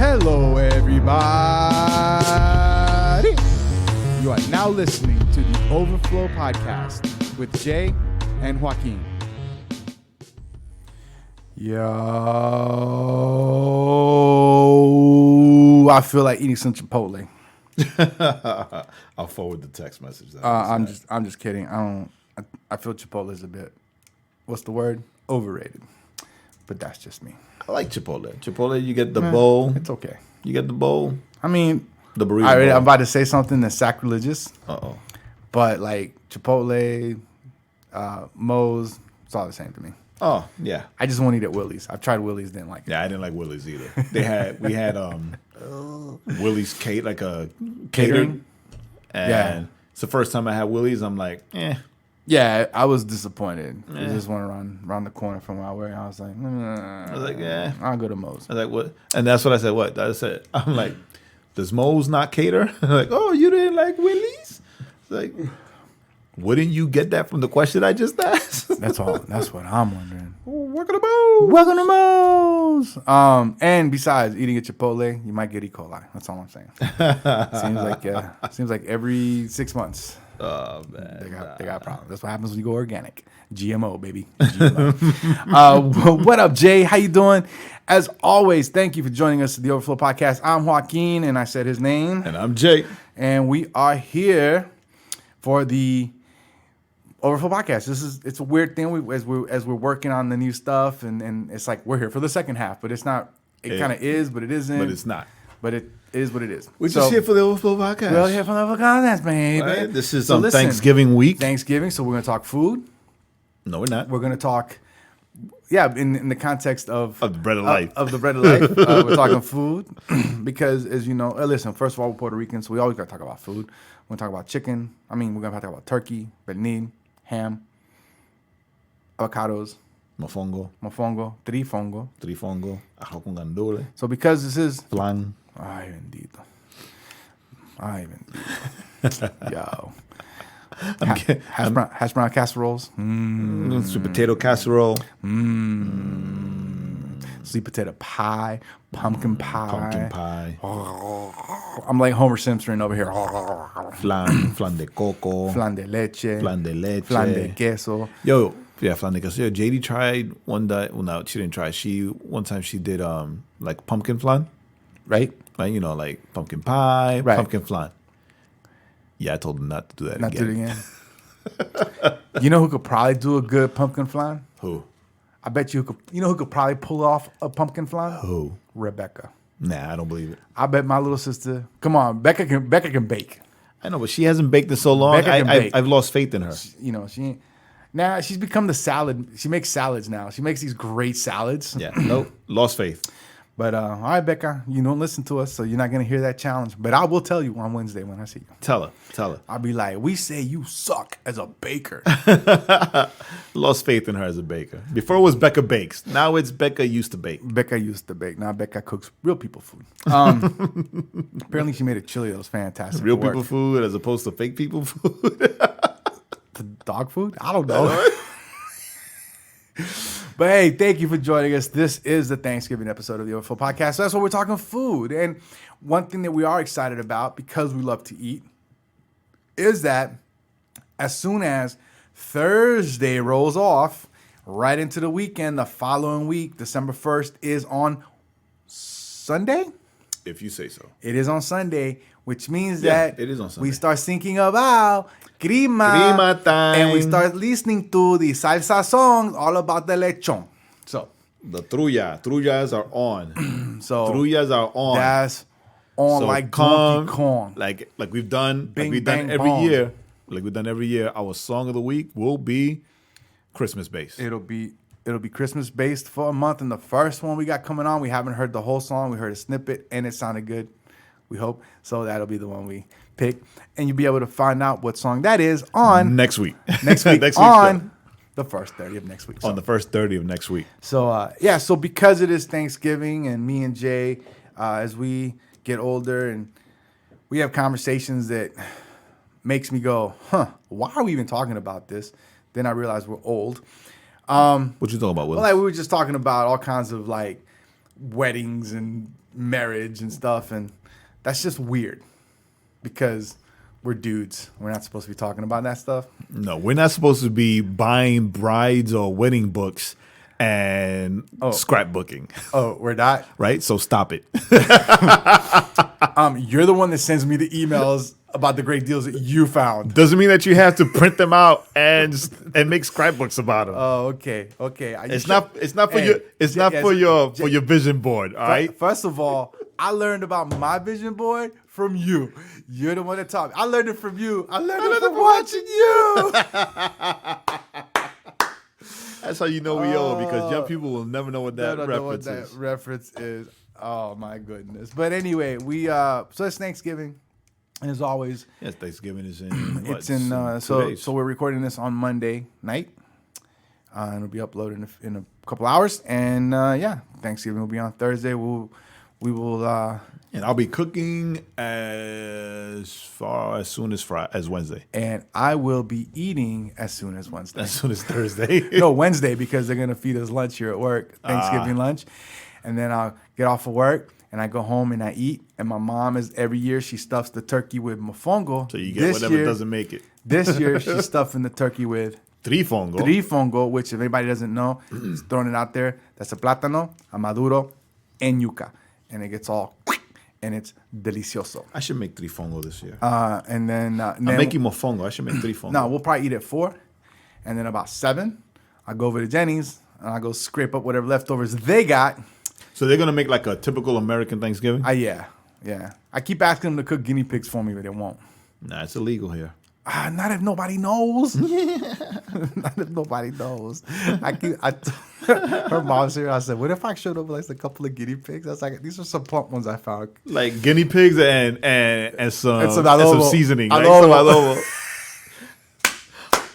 Hello, everybody. You are now listening to the Overflow Podcast with Jae and Joaquin. Yo, I feel like eating some Chipotle. I'll forward the text message. I'm just kidding. I feel Chipotle is a bit, what's the word? Overrated. But that's just me. I like Chipotle. Chipotle, you get the bowl. It's okay. You get the bowl. I mean, the burrito. I'm about to say something that's sacrilegious. Uh-oh. But like Chipotle, Moe's, it's all the same to me. Oh, yeah. I just won't eat at Willie's. I've tried Willie's, didn't like it. Yeah, I didn't like Willie's either. We had Willie's like a Catering? And it's the first time I had Willie's. I'm like, eh. Yeah, I was disappointed. There's this one around the corner from where I work. I was like, yeah. I'll go to Moe's. I was like, what? And that's what I said. What? I said, I'm like, does Moe's not cater? Like, oh, you didn't like Willie's? It's like, wouldn't you get that from the question I just asked? That's all. That's what I'm wondering. Welcome to Moe's. Welcome to Moe's. And besides eating at Chipotle, you might get E. coli. That's all I'm saying. Seems like every 6 months. Oh man, they got problems. That's what happens when you go organic. GMO, baby. GMO. What up, Jay? How you doing? As always, thank you for joining us at the Overflow Podcast. I'm Joaquin, and I said his name. And I'm Jay. And we are here for the Overflow Podcast. It's a weird thing as we're working on the new stuff, and it's like we're here for the second half, but it's not. It kind of is, but it isn't. But it's not. But it is what it is. We're just here for the Overflow Podcast. We're here for the Overflow Podcast, baby. Right? This is Thanksgiving week. Thanksgiving, so we're going to talk food. No, we're not. We're going to talk, in the context of the bread of life. Of the bread of life. We're talking food because, as you know, listen, first of all, we're Puerto Ricans, so we always got to talk about food. We're going to talk about chicken. We're going to talk about turkey, pernil, ham, avocados. Mofongo, trifongo, arroz con gandules. So because this is... Flan. Ay, bendito. Yo. Hash brown casseroles. Sweet potato casserole. Sweet potato pie. Pumpkin pie. Oh, I'm like Homer Simpson over here. Flan de coco. Flan de leche. Flan de queso. Yo, yeah, flan de queso. Yo, JD tried one day. Well, no, she didn't try. One time she did like pumpkin flan. Right? Like, like pumpkin pie, right. Pumpkin flan. Yeah, I told him not to do that again. Not do it again? You know who could probably do a good pumpkin flan? Who? I bet you who could probably pull off a pumpkin flan? Who? Rebecca. Nah, I don't believe it. I bet my little sister. Come on, Becca can bake. I know, but she hasn't baked in so long. I've lost faith in her. She ain't. Now she's become the salad. She makes salads now. She makes these great salads. Yeah, nope, lost faith. But all right, Becca, you don't listen to us, so you're not gonna hear that challenge. But I will tell you on Wednesday when I see you. Tell her. I'll be like, we say you suck as a baker. Lost faith in her as a baker. Before it was Becca Bakes. Now it's Becca used to bake. Becca used to bake. Now Becca cooks real people food. Apparently she made a chili that was fantastic. Real people food as opposed to fake people food. The dog food? I don't know. But hey, thank you for joining us. This is the Thanksgiving episode of the Overflow Podcast. So that's what we're talking food. And one thing that we are excited about, because we love to eat, is that as soon as Thursday rolls off, right into the weekend, the following week, December 1st, is on Sunday? If you say so. It is on Sunday, which means that it is on Sunday. We start thinking about Grima time. And we start listening to the salsa songs all about the lechon. So the trullas are on. Trullas are on. That's on so like Donkey Kong. Like we've done Bing, like we've done bang, every bong. year. Like we've done every year. Our song of the week will be Christmas based. It'll be Christmas based for a month. And the first one we got coming on, we haven't heard the whole song. We heard a snippet and it sounded good. We hope. So that'll be the one we pick. And you'll be able to find out what song that is on next week. Next week on the first 30 of next week. On the first 30 of next week. So so because it is Thanksgiving and me and Jay, as we get older and we have conversations that makes me go, why are we even talking about this? Then I realize we're old. What you talking about, Willis? Well, like we were just talking about all kinds of like weddings and marriage and stuff, and that's just weird because we're dudes. We're not supposed to be talking about that stuff. No, we're not supposed to be buying brides or wedding books and scrapbooking. Oh, we're not? Right? So stop it. You're the one that sends me the emails about the great deals that you found. Doesn't mean that you have to print them out and make scrapbooks about them. Oh, okay. It's not for your vision board, all right? First of all, I learned about my vision board from you. You're the one that taught me. I learned it from you. I learned it from watching you. That's how you know we old, because young people will never know what that reference is. That reference is. Oh my goodness. But anyway, so it's Thanksgiving. And as always, yes, Thanksgiving is in. So we're recording this on Monday night, and it'll be uploaded in a couple hours. And Thanksgiving will be on Thursday. We will. And I'll be cooking as soon as Wednesday. And I will be eating as soon as Wednesday. As soon as Thursday. No, Wednesday, because they're gonna feed us lunch here at work, Thanksgiving lunch, and then I'll get off of work. And I go home and I eat. And my mom every year she stuffs the turkey with mofongo. So you get whatever doesn't make it. This year she's stuffing the turkey with trifongo, which if anybody doesn't know, is throwing it out there. That's a plátano, a maduro, and yuca. And it gets all, and it's delicioso. I should make trifongo this year. And then I'm making mofongo. I should make trifongo. No, we'll probably eat at 4. And then about 7, I go over to Jenny's and I go scrape up whatever leftovers they got. So they're gonna make like a typical American Thanksgiving? Yeah. I keep asking them to cook guinea pigs for me, but they won't. Nah, it's illegal here. Not if nobody knows. Not if nobody knows. Her mom's here. I said, "What if I showed up with like a couple of guinea pigs?" I was like, "These are some plump ones I found." Like guinea pigs and some seasoning, adobo.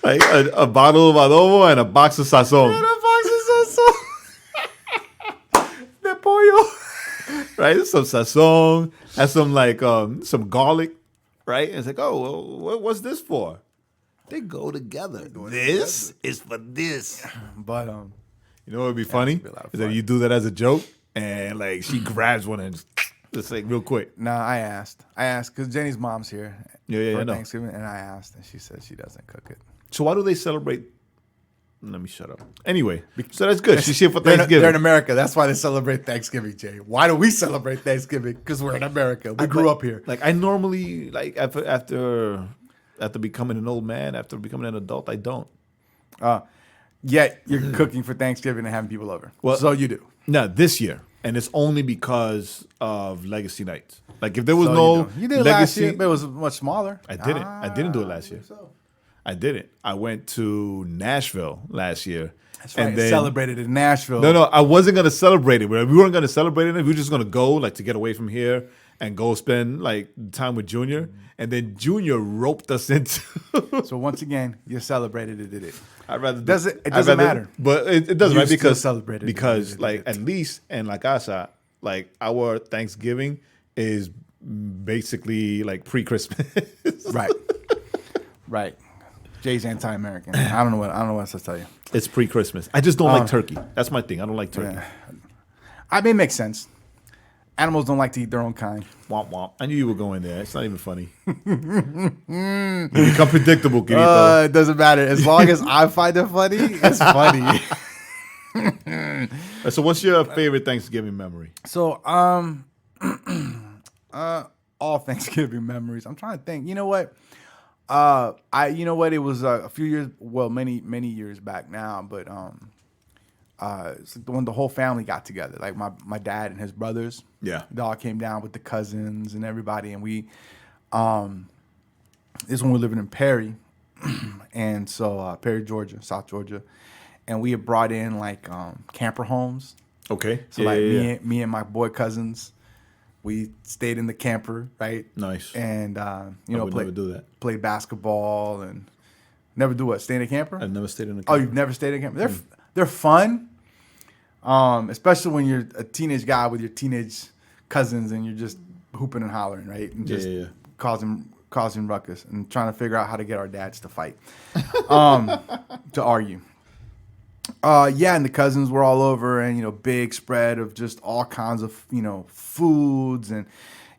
Like a bottle of adobo and a box of sazon. Right, some sazon, and some garlic, right? And it's like, what's this for? They go together. This is for this. But you know what would be funny is that you do that as a joke, and like she grabs one and just like real quick. No, I asked because Jenny's mom's here. For Thanksgiving, and I asked, and she said she doesn't cook it. So why do they celebrate? Let me shut up. Anyway, so that's good. She's here for Thanksgiving. They're in America. That's why they celebrate Thanksgiving, Jay. Why do we celebrate Thanksgiving? Because we're in America. We grew up here. Like I normally, like after becoming an old man, after becoming an adult, I don't. Yet you're cooking for Thanksgiving and having people over. Well, so you do. No, this year, and it's only because of Legacy Nights. Like if there was you did it last year, but it was much smaller. I didn't. I didn't do it last year. I didn't. I went to Nashville last year. That's right. And then celebrated in Nashville. No, I wasn't going to celebrate it. We weren't going to celebrate it. We were just going to go, like, to get away from here and go spend, like, time with Junior. And then Junior roped us into. So once again, you celebrated it, did it? I'd rather. It doesn't matter. But it doesn't, right? Because celebrated because like at least in La Casa, like our Thanksgiving is basically like pre-Christmas. Right. Jay's anti-American. I don't know what else to tell you. It's pre-Christmas. I just don't like turkey. That's my thing. I don't like turkey. Yeah. I mean, it makes sense. Animals don't like to eat their own kind. Womp womp. I knew you were going there. It's not even funny. You become predictable, Quirito. It doesn't matter. As long as I find it funny, it's funny. So what's your favorite Thanksgiving memory? So, all Thanksgiving memories. I'm trying to think. You know what? It was a few years, many years back now, but it's when the whole family got together, like my dad and his brothers. Yeah. They all came down with the cousins and everybody, and we, this is when we were living in Perry, and so Perry, Georgia, South Georgia, and we had brought in like camper homes. Okay. So me and my boy cousins, we stayed in the camper, right? Nice. And never do that. Play basketball and never do what? Stay in a camper? I've never stayed in a camper. Oh, you've never stayed in a camper? They're fun, especially when you're a teenage guy with your teenage cousins and you're just hooping and hollering, right? And just causing ruckus and trying to figure out how to get our dads to fight, to argue. Yeah, and the cousins were all over, and big spread of just all kinds of foods, and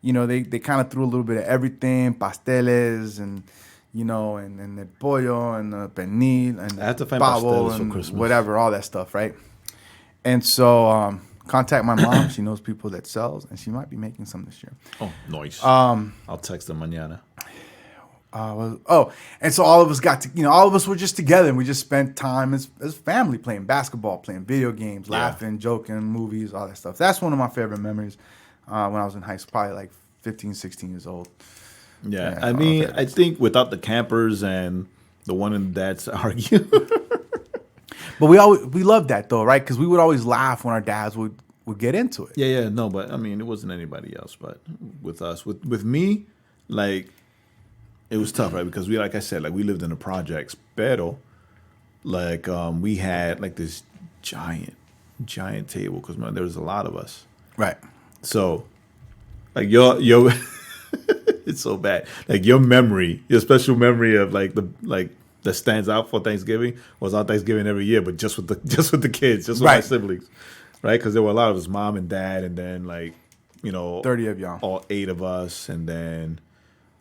they kind of threw a little bit of everything, pasteles, and and the pollo and the pernil and I have to find pavo pasteles for and Christmas. whatever, all that stuff, right? And so contact my mom. She knows people that sells, and she might be making some this year. Oh, nice. I'll text them mañana. And so all of us all of us were just together, and we just spent time as family playing basketball, playing video games, laughing, joking, movies, all that stuff. That's one of my favorite memories when I was in high school, probably like 15, 16 years old. Yeah, I mean, I think without the campers and the one and dads argue. But we loved that though, right? Because we would always laugh when our dads would get into it. Yeah, no, but I mean, it wasn't anybody else, but with us, with me, like, it was tough, right? Because like I said, we lived in the projects, pero, we had like this giant table because there was a lot of us, right? So, like your it's so bad. Like your special memory of that stands out for Thanksgiving was on Thanksgiving every year, but just with the kids, just with my siblings, right? Because there were a lot of us, mom and dad, and then 30 of y'all, all 8 of us, and then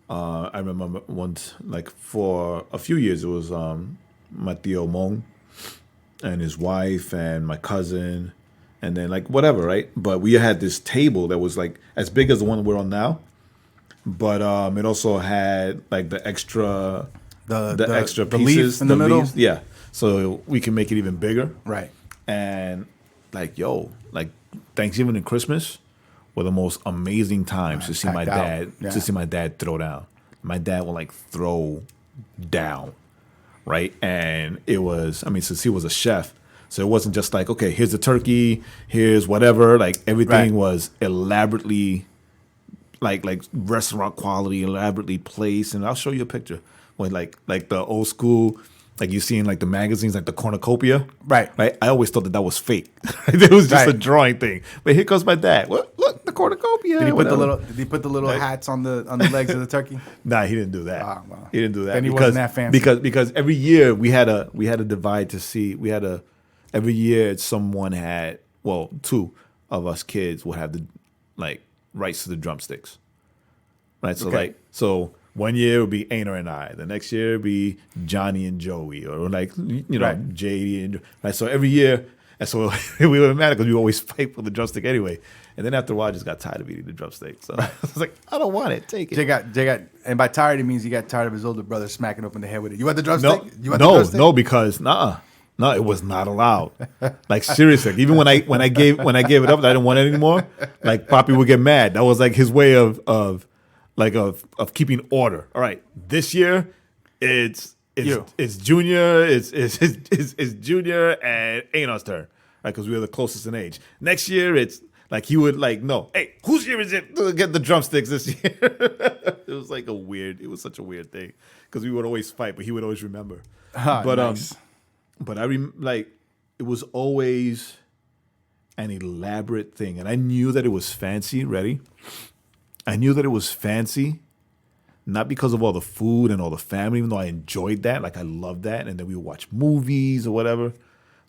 I remember once for a few years it was my tío Mon and his wife and my cousin, and then whatever, right? But we had this table that was as big as the one we're on now, but it also had the extra. The extra pieces leaf in the middle, leaves, yeah. So we can make it even bigger, right? And Thanksgiving and Christmas were the most amazing times to see my dad to see my dad throw down. My dad would throw down, right? And it was, I mean, since he was a chef, so it wasn't just okay, here's the turkey, here's whatever. Everything was elaborately, restaurant quality, elaborately placed. And I'll show you a picture. When the old school, you see in the magazines, the cornucopia, right? I always thought that was fake. It was just a drawing thing. But here comes my dad. Look, the cornucopia. Did he put the little hats on the legs of the turkey? Nah, he didn't do that. Well, he didn't do that. Then he wasn't that fancy. Because every year we had a divide to see. Every year someone had 2 of us kids would have the rights to the drumsticks, right? So so. One year it would be Aner and I. The next year it would be Johnny and Joey, or Jae and right. So every year, and so we were mad because we always fight for the drumstick anyway. And then after a while, I just got tired of eating the drumstick. So I was like, I don't want it. Take it. Jay got, and by tired, it means he got tired of his older brother smacking open the head with it. You want the drumstick? No, because no, it was not allowed. Seriously, even when I gave it up, I didn't want it anymore. Papi would get mad. That was his way of keeping order. All right, this year it's Junior, it's Junior and Anos' turn, right? Because we were the closest in age. Next year it's he would no, hey, whose year is it to get the drumsticks this year? It was it was such a weird thing because we would always fight, but he would always remember. Nice. But it was always an elaborate thing, and I knew that it was fancy. Ready? I knew that it was fancy, not because of all the food and all the family, even though I enjoyed that. I loved that. And then we would watch movies or whatever,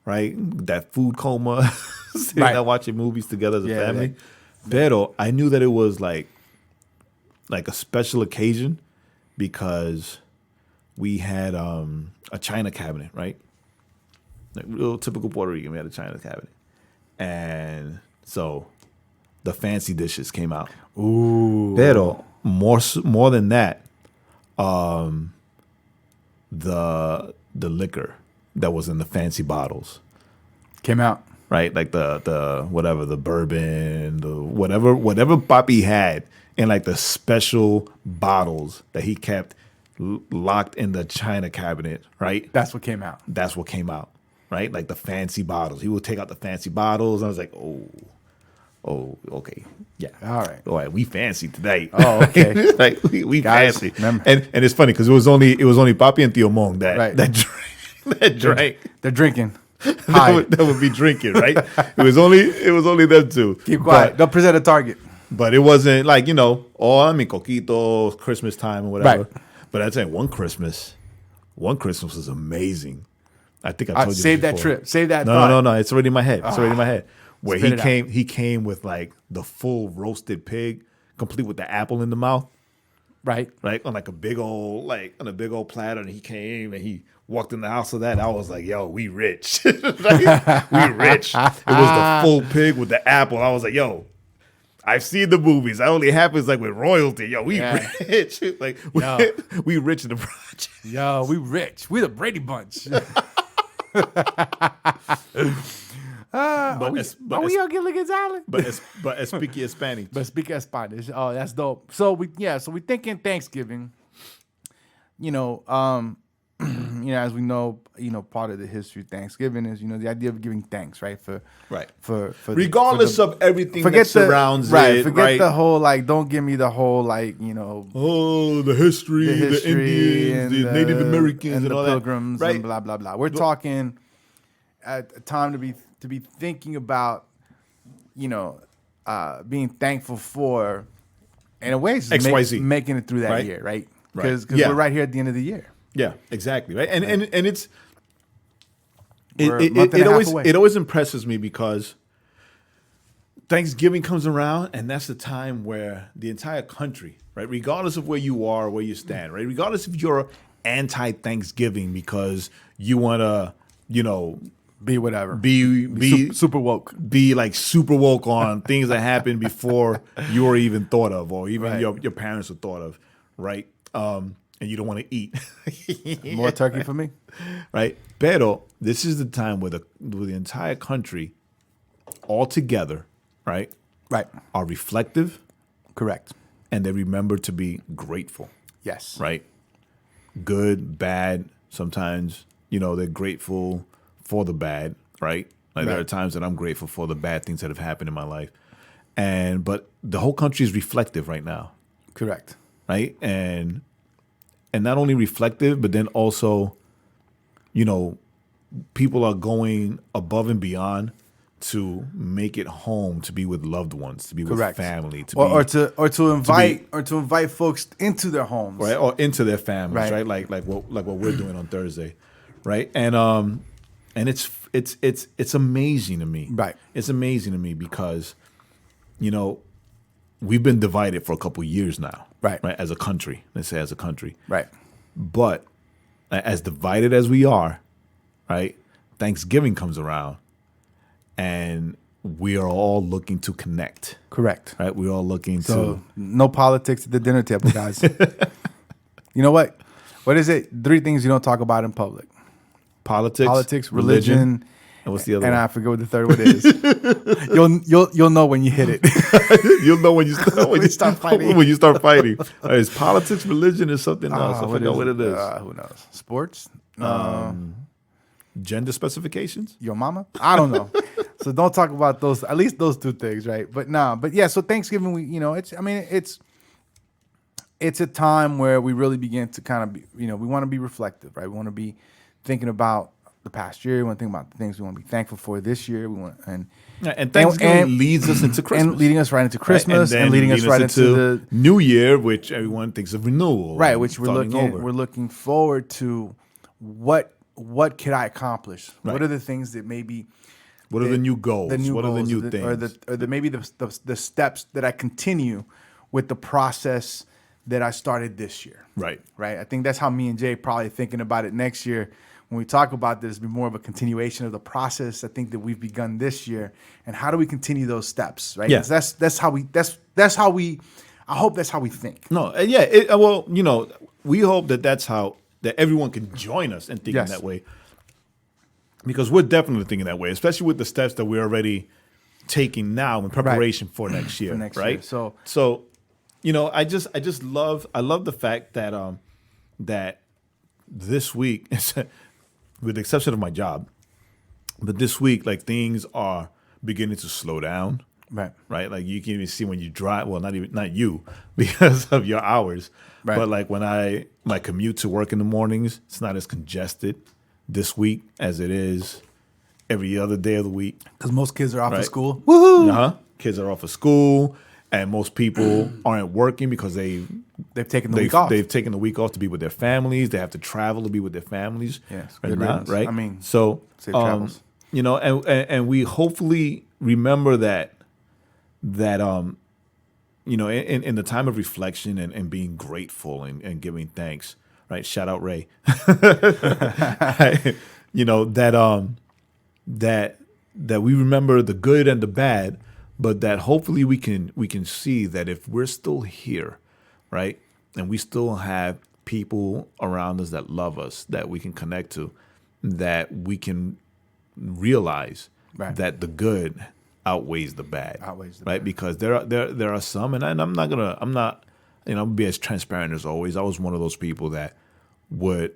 right? That food coma, sitting there watching movies together as a family. Pero I knew that it was a special occasion because we had a china cabinet, right? Real typical Puerto Rican. We had a china cabinet. And so the fancy dishes came out. Ooh. Pero more than that, the liquor that was in the fancy bottles came out. Right? The whatever, the bourbon, the whatever Papi had in the special bottles that he kept locked in the china cabinet, right? That's what came out. Right? The fancy bottles. He would take out the fancy bottles. And I was like, oh, okay, yeah, all right. We fancy today. Oh, okay. we Guys, fancy. Remember. And it's funny because it was only Papi and Tío Mon that drank. They're drinking. that would be drinking, right? It was only them two. Keep quiet. Don't present a target. But it wasn't coquito, Christmas time or whatever. Right. But I'd say one Christmas was amazing. I think I told you. Save this that before. trip. Save that. No. It's already in my head. It's already in my head. Where Spit it out. he came with like the full roasted pig, complete with the apple in the mouth. Right. Right, on like a big old platter, and he came and he walked in the house with that. I was like, "Yo, we rich, Like, we rich." It was the full pig with the apple. I was like, "Yo, I've seen the movies. That only happens like with royalty. Yo, we rich, like we rich in the project. Yo, we rich. We the Brady Bunch. Are we on Gilligan's Island? But speaking Spanish. But speaking Spanish. Oh, that's dope. So we thinking Thanksgiving. As we know, part of the history of Thanksgiving is, the idea of giving thanks, right? For Regardless of everything that surrounds it. Forget the whole, don't give me the whole, the history, the Indians, the Native Americans, and all the Pilgrims, that. and blah blah blah. We're talking at a time to be thinking about, being thankful for, in a way, XYZ. making it through that year, right? Because Yeah. we're right here at the end of the year. Yeah, exactly. Right. And it's We're a month and a half away. it always impresses me because Thanksgiving comes around, and that's the time where the entire country, right, regardless of where you are, where you stand, right, regardless if you're anti-Thanksgiving because you want to, Be whatever. be super woke. be like super woke on things that happened before you were even thought of, or even your parents were thought of, right? And you don't want to eat. More turkey for me. Right? Pero this is the time where the entire country all together, right? Right. Are reflective Correct. and they remember to be grateful, Yes. right? Good, bad, sometimes, they're grateful for the bad, right? Like there are times that I'm grateful for the bad things that have happened in my life. But the whole country is reflective right now, Correct. right? And not only reflective, but then also, people are going above and beyond to make it home, to be with loved ones, to be with family, to invite folks into their homes, right, or into their families, right? Like what we're doing on Thursday, right? And it's amazing to me, right? It's amazing to me because, we've been divided for a couple of years now, right? As a country, let's say as a country, right? But as divided as we are, right? Thanksgiving comes around, and we are all looking to connect. Correct. Right? We're all looking to no politics at the dinner table, guys. You know what? What is it? 3 things you don't talk about in public: politics, religion. And what's the other one? And I forget what the third one is. You'll know when you hit it. You'll know when you start fighting. When you start fighting. It's politics, religion, is something else. I forget what it is. Who knows? Sports. Gender specifications. Your mama? I don't know. So don't talk about those. At least those 2 things, right? But yeah. So Thanksgiving, it's a time where we really begin to kind of be, we want to be reflective, right? We want to be thinking about the past year. We want to think about the things we want to be thankful for this year. And Thanksgiving leads us into Christmas, and leading us right into Christmas, right? and leading us right into the New Year, which everyone thinks of renewal, right? Which we're looking forward to. What could I accomplish? Right. What are the things that maybe? What are the new goals? What are the new things? Or maybe the steps that I continue with the process that I started this year. Right. Right. I think that's how me and Jay probably thinking about it next year. When we talk about this, it'll be more of a continuation of the process I think that we've begun this year, and how do we continue those steps, right? Yeah. That's how we. I hope that's how we think. No, yeah. We hope that everyone can join us in thinking that way, because we're definitely thinking that way, especially with the steps that we're already taking now in preparation for next year, right? So I love the fact that that this week, with the exception of my job, but this week, like, things are beginning to slow down. Right. Right. Like, you can even see when you drive. Well, not you because of your hours. Right. But like my commute to work in the mornings, it's not as congested this week as it is every other day of the week. Because most kids are off of school. Woohoo! Kids are off of school, and most people aren't working because They've taken the week off. They've taken the week off to be with their families. They have to travel to be with their families. Yes, right good now, riddance. right? I mean, so safe travels. you know, and we hopefully remember that you know, in the time of reflection and being grateful and giving thanks, right? Shout out Ray. You know, that we remember the good and the bad, but that hopefully we can see that if we're still here, right, and we still have people around us that love us, that we can connect to, that we can realize Right. that the good outweighs the bad, Outweighs the right? bad. Because there are some, and I'm not gonna, you know, be as transparent as always. I was one of those people that would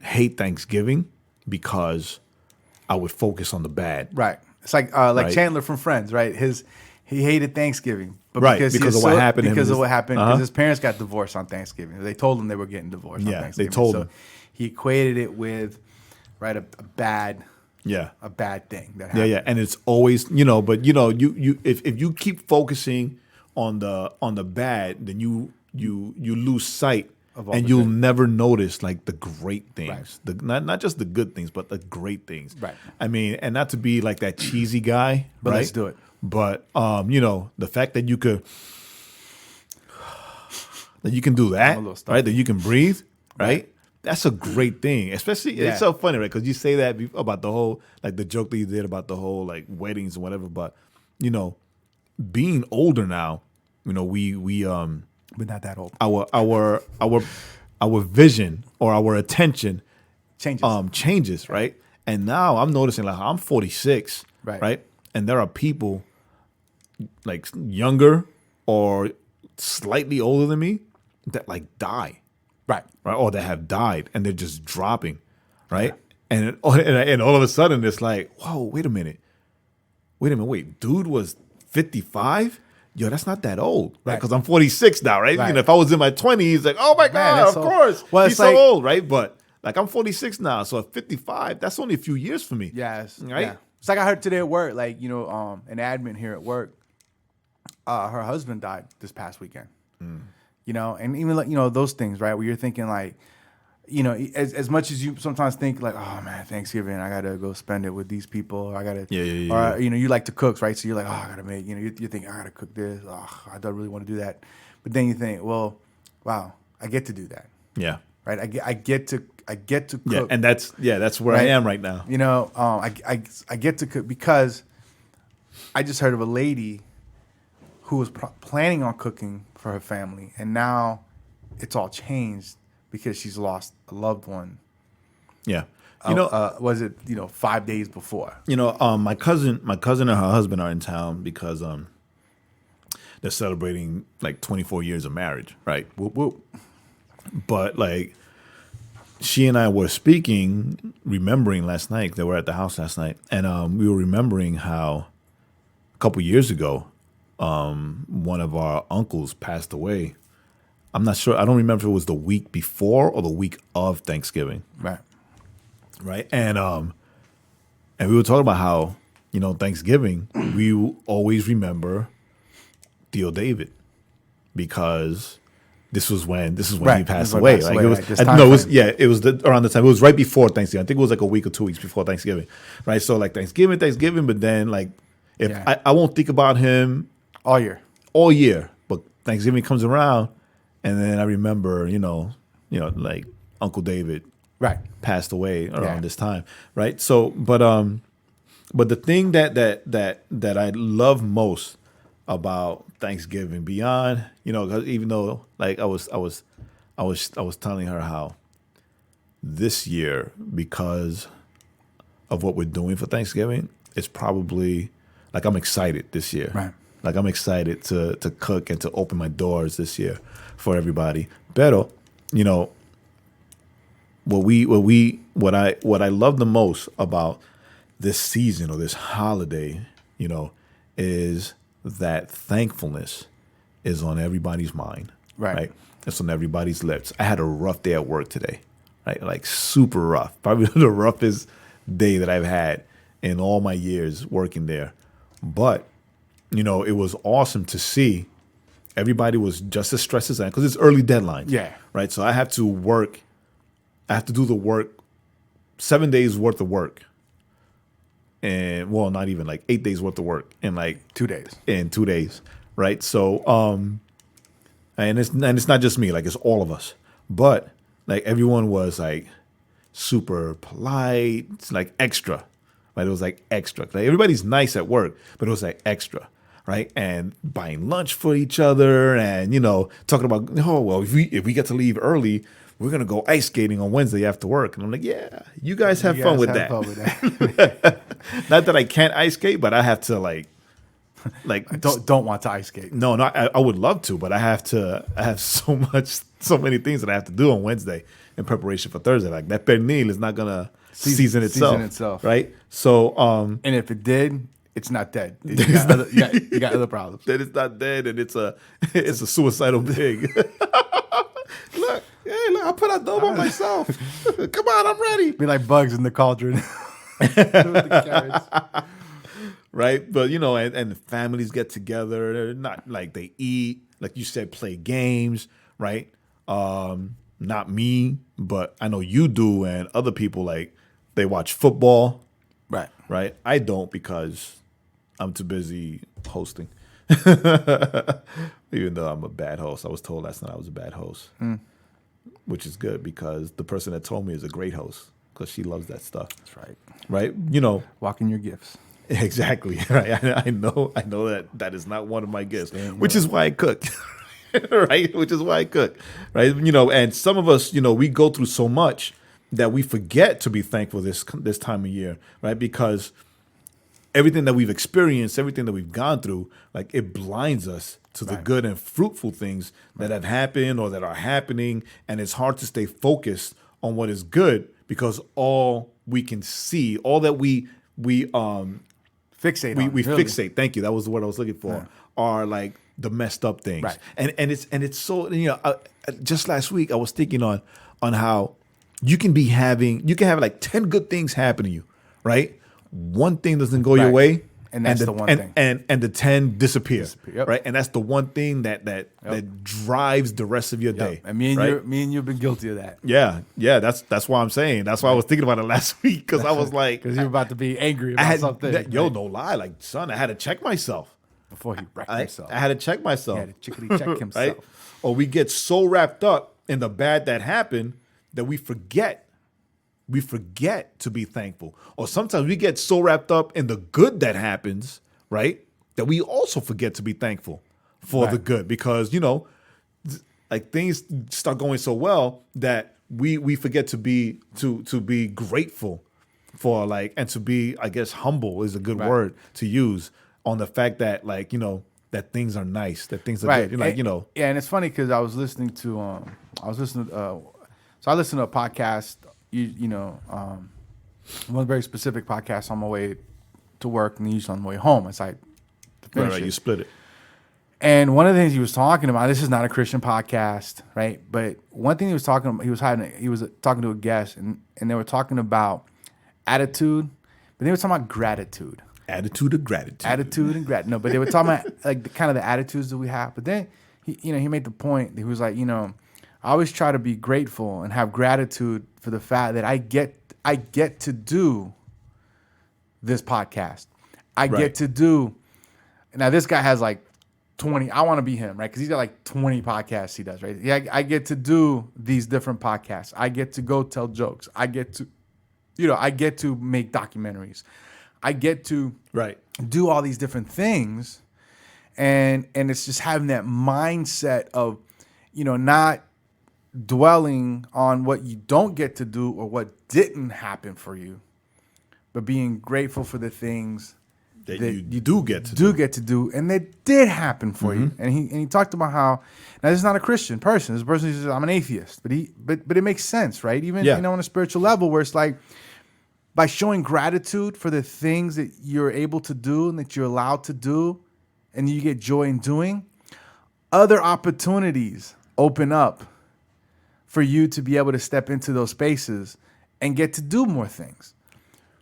hate Thanksgiving because I would focus on the bad. Right. It's like Right. Chandler from Friends, right? He hated Thanksgiving, but Right, because of what happened to him. Because of what happened, because Uh-huh. his parents got divorced on Thanksgiving. They told him they were getting divorced on Yeah, they Thanksgiving. told so him. he equated it with a bad Yeah. thing that Yeah, happened. yeah, and it's always, you know, but you know, you if you keep focusing on the bad, then you lose sight, Of all and the you'll good. never notice like the great things, Right. not just the good things, but the great things. Right. I mean, and not to be like that cheesy guy, But right? let's do it. But you know, the fact that you can do that, I'm a little stuck. right? That you can breathe, right? Right. That's a great thing. Especially, Yeah. it's so funny, right? Because you say that about the whole, like the joke that you did about the whole like weddings and whatever. But you know, being older now, you know, we But not that old. our vision or our attention Changes. changes, right? And now I'm noticing like I'm 46, Right. And there are people like younger or slightly older than me that like die, right. right? Or that have died and they're just dropping, right? And all of a sudden it's like, whoa, wait a minute, wait, dude was 55. Yo, that's not that old, right? Right. Because I'm 46 now, right? Right. You know, if I was in my 20s, like, oh my God, that's of old. course, Well, he's it's so like- old, right? But like I'm 46 now, so at 55, that's only a few years for me. Yes. Right? Yeah. It's like I heard today at work, like, you know, an admin here at work, her husband died this past weekend. You know, and even like, you know, those things, right? Where you're thinking like, you know, as much as you sometimes think like, oh man, Thanksgiving, I gotta go spend it with these people. Or I gotta, Yeah. Or you know, you like to cook, right? So you're like, oh, I gotta make, you know, you're thinking, I gotta cook this. Oh, I don't really want to do that. But then you think, well, wow, I get to do that, Yeah. right? I get to cook. Yeah. And that's where I Right. am right now. You know, I get to cook because I just heard of a lady who was planning on cooking for her family, and now it's all changed because she's lost a loved one. Yeah. You know, Was it 5 days before? my cousin and her husband are in town because they're celebrating like 24 years of marriage, right? Whoop whoop. But like she and I were speaking, remembering last night, they were at the house last night, and we were remembering how a couple years ago, one of our uncles passed away. I'm not sure. I don't remember if it was the week before or the week of Thanksgiving. Right. Right. And we were talking about how, Thanksgiving, we always remember Theo David because this was when Right. he passed This is when away. he passed Like away, it was, right. This I, time no, it was, frame. yeah, it was around the time. It was right before Thanksgiving. I think it was like a week or 2 weeks before Thanksgiving. Right. So like Thanksgiving, but then like if Yeah. I won't think about him All year. all year, but Thanksgiving comes around and then I remember, like Uncle David Right. passed away around Yeah. this time, right? So, but the thing that I love most about Thanksgiving, beyond 'cause even though like I was telling her how this year, because of what we're doing for Thanksgiving, it's probably like I'm excited this year. Right. Like I'm excited to cook and to open my doors this year for everybody. Pero, what I love the most about this season or this holiday, is that thankfulness is on everybody's mind. Right. It's on everybody's lips. I had a rough day at work today, right? Like super rough. Probably the roughest day that I've had in all my years working there. But, it was awesome to see everybody was just as stressed as I am because it's early deadlines. Yeah. Right. So I have to work. I have to do the work, 7 days worth of work. And well, not even like 8 days worth of work in like 2 days. In 2 days. Right. So, and it's not just me, like it's all of us. But like everyone was like super polite, it's like extra. Right. It was like extra. Like everybody's nice at work, but it was like extra. Right. And buying lunch for each other and, talking about, oh, well, if we get to leave early, we're going to go ice skating on Wednesday after work. And I'm like, yeah, you guys have fun with that. Not that I can't ice skate, but I have to like I don't want to ice skate. No, I would love to, but I have so many things that I have to do on Wednesday in preparation for Thursday. Like that pernil is not gonna season itself. Right? So and if it did, it's not dead. You got other problems. Then it's not dead and it's a suicidal pig. Look, I put adobo on myself. Come on, I'm ready. Be like bugs in the cauldron. With the carrots. Right? But, and the families get together. They're not like they eat, like you said, play games, right? Not me, but I know you do, and other people, like, they watch football. Right. Right? I don't because I'm too busy hosting. Even though I'm a bad host. I was told last night I was a bad host, which is good because the person that told me is a great host because she loves that stuff. That's right. Right? Walk in your gifts. Exactly. Right. I know that is not one of my gifts, which is why I cook. Right. Which is why I cook. Right. And some of us, we go through so much that we forget to be thankful this time of year. Right. Because everything that we've experienced, everything that we've gone through, like it blinds us to the good and fruitful things that have happened or that are happening. And it's hard to stay focused on what is good because all we can see, all that we fixate. Fixate. Thank you. That was the word I was looking for. Yeah. Are like the messed up things, right? And it's so just last week I was thinking on how you can have like 10 good things happen to you, right? One thing doesn't go your way, and that's the one thing, and the 10 disappear. Yep. Right? And that's the one thing that drives the rest of your day. And me and you've been guilty of that. Yeah. That's why I'm saying. That's why I was thinking about it last week because I was like, because you were about to be angry about something. No lie, like son, I had to check myself before he wrecked himself. I had to check myself. He had to chickily check himself. Right? Or we get so wrapped up in the bad that happened that we forget to be thankful. Or sometimes we get so wrapped up in the good that happens, right, that we also forget to be thankful for the good because, like things start going so well that we forget to be grateful for like, and to be, I guess, humble is a good word to use on the fact that like, that things are nice, that things are good. Like, Yeah, and it's funny because I was listening to I listened to a podcast, one very specific podcast on my way to work and usually on the way home as I finish it. You split it. And one of the things he was talking about, this is not a Christian podcast, right? But one thing he was talking about, he was talking to a guest and they were talking about attitude, but they were talking about gratitude. Attitude of gratitude. Attitude and gratitude. No, but they were talking about like the attitudes that we have. But then he made the point. He was like, I always try to be grateful and have gratitude for the fact that I get to do this podcast. I get to do. Now this guy has like 20. I want to be him, right? Because he's got like 20 podcasts he does, right? Yeah, I get to do these different podcasts. I get to go tell jokes. I get to, I get to make documentaries. I get to do all these different things, and it's just having that mindset of, not dwelling on what you don't get to do or what didn't happen for you, but being grateful for the things that you do get to do, and they did happen for you. And he talked about how now this is not a Christian person. This person says I'm an atheist, but it makes sense, right? Even on a spiritual level, where it's like, by showing gratitude for the things that you're able to do and that you're allowed to do and you get joy in doing, other opportunities open up for you to be able to step into those spaces and get to do more things.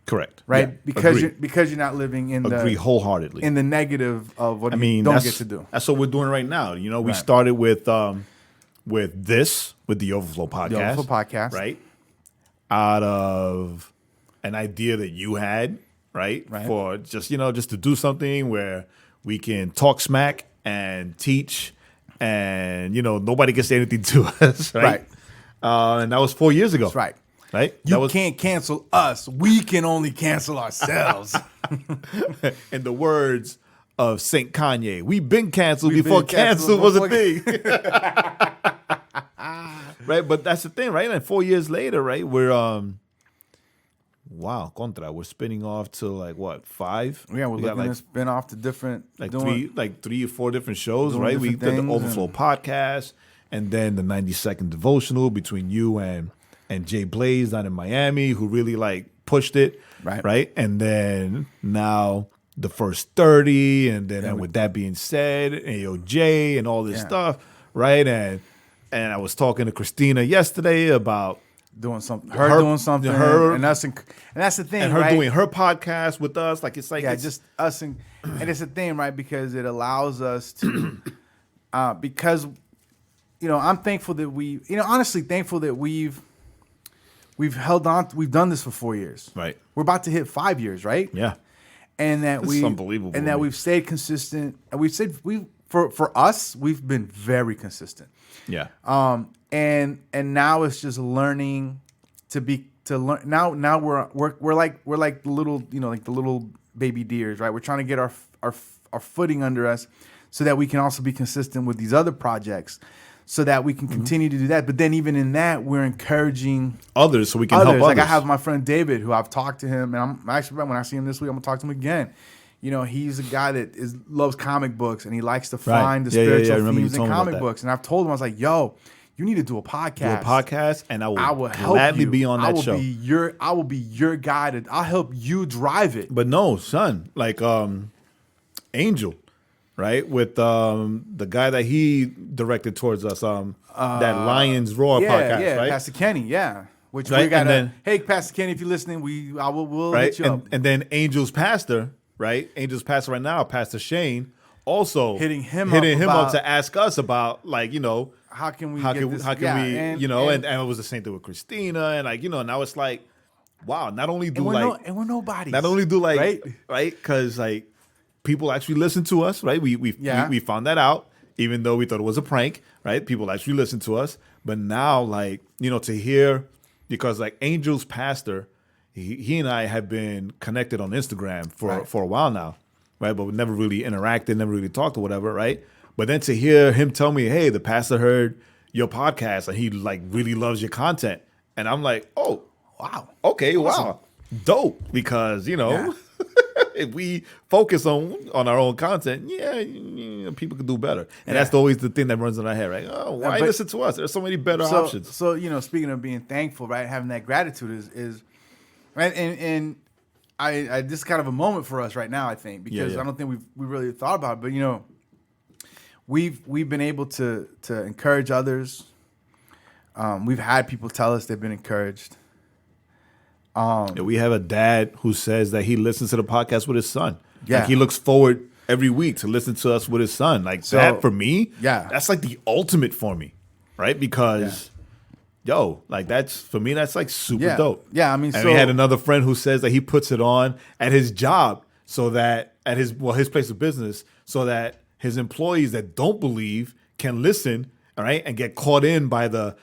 Correct. Right? Yeah. Because Agree. you're not living in Agree wholeheartedly. the negative of what you don't get to do. That's what we're doing right now. You know, we Right. started with the Overflow podcast. The Overflow podcast. Right? Out of an idea that you had, right? Right. For just to do something where we can talk smack and teach, and nobody can say anything to us, right? And that was 4 years ago. That's right. Right? You can't cancel us. We can only cancel ourselves. In the words of Saint Kanye, we've been canceled before cancel was a thing. Right? But that's the thing, right? And 4 years later, right? We're we're spinning off to like what, 5? Yeah, we're looking to spin off to different three or 4 different shows, right? We different did the Overflow podcast, and then the 90-second devotional between you and Jay Blaze down in Miami, who really like pushed it, right? And then now the first 30, and then and with that being said, AOJ and all this stuff, right? And I was talking to Christina yesterday about doing something, doing something, and that's the thing, and her right? doing her podcast with us, like it's just us, and it's the thing, right? Because it allows us to, because I'm thankful that honestly thankful that we've held on. We've done this for 4 years. Right. We're about to hit 5 years, right? Yeah. And that It's unbelievable. And that we've stayed consistent. And for us, we've been very consistent. Yeah. And now it's just learning to learn. Now we're like the little, like the little baby deers, right? We're trying to get our footing under us so that we can also be consistent with these other projects, so that we can continue to do that. But then even in that, we're encouraging others so we can help others. Like I have my friend David, who I've talked to him, and I'm actually, when I see him this week, I'm gonna talk to him again. He's a guy that loves comic books, and he likes to find the spiritual themes in comic books. And I've told him, I was like, yo, you need to do a podcast. And I will help gladly you. be on that show. I will be your guy. I'll help you drive it. But no, son, like Angel, right? With the guy that he directed towards us, that Lions Roar podcast, right? Pastor Kenny, Which right? we got hey, Pastor Kenny, if you're listening, we'll right? hit you up. And then Angel's pastor, right? Angel's pastor right now, Pastor Shane, also hitting him up to ask us about, like, how can we and it was the same thing with Christina, and now it's like, wow, not only do we're nobody. Not only do right? Because like people actually listen to us, right? We found that out, even though we thought it was a prank, right? People actually listen to us, but now, like, to hear, because like Angel's pastor, he and I have been connected on Instagram for a while now, right? But we never really interacted, never really talked or whatever, right? But then to hear him tell me, hey, the pastor heard your podcast and he like really loves your content, and I'm like, oh, wow, okay, awesome. Wow, dope, because if we focus on our own content, people can do better. And that's always the thing that runs in our head, right? Oh, why listen to us? There's so many better options. So, speaking of being thankful, right, having that gratitude is right, and I this is kind of a moment for us right now, I think, because I don't think we really thought about it, but we've been able to encourage others. We've had people tell us they've been encouraged. We have a dad who says that he listens to the podcast with his son. Yeah. Like, he looks forward every week to listen to us with his son. Like, that for me, that's like the ultimate for me, right? Because, like, that's like super dope. Yeah, I mean, and we had another friend who says that he puts it on at his job, so that at his place of business, so that his employees that don't believe can listen, all right, and get caught in by the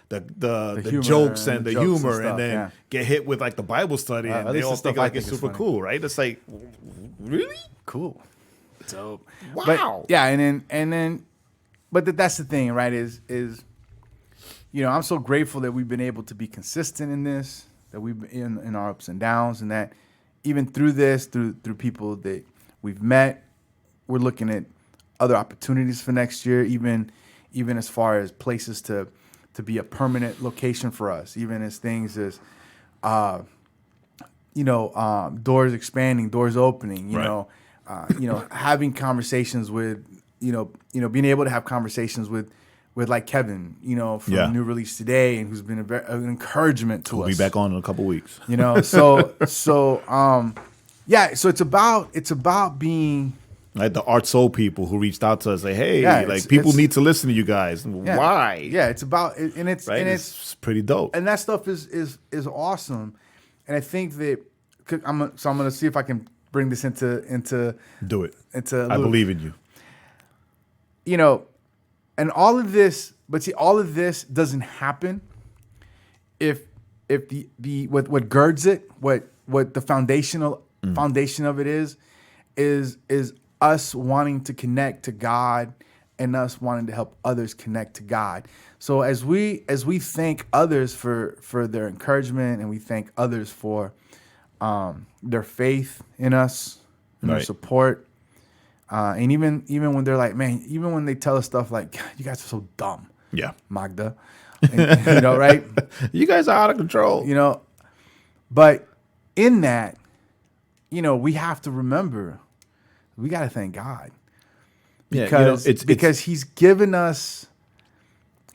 jokes and the humor, and then get hit with like the Bible study, and they all think like it's super cool, right? It's like, really cool, dope, wow, but that's the thing, right? Is I'm so grateful that we've been able to be consistent in this, that we've been in our ups and downs, and that even through this, through people that we've met, we're looking at other opportunities for next year, even as far as places to be a permanent location for us, even as things as doors expanding, doors opening, having conversations with being able to have conversations with with like Kevin, from Yeah. New Release Today, and who's been an encouragement to us. We'll be back on in a couple weeks. So it's about being Like the Art Soul people who reached out to us, say, hey, Yeah, people need to listen to you guys. Why? Yeah, it's about and it's Right? and It's pretty dope. and that stuff is awesome, and I think that I'm gonna see if I can bring this into Do it. into I believe in you. and all of this, but see, all of this doesn't happen if the what girds it, what the foundation of it is us wanting to connect to God and us wanting to help others connect to God. So as we thank others for their encouragement, and we thank others for their faith in us and their Right. support, and even when they're like, man, even when they tell us stuff like, you guys are so dumb, Yeah. Magda, and, right? You guys are out of control. But in that, we have to remember, we got to thank God, because because He's given us,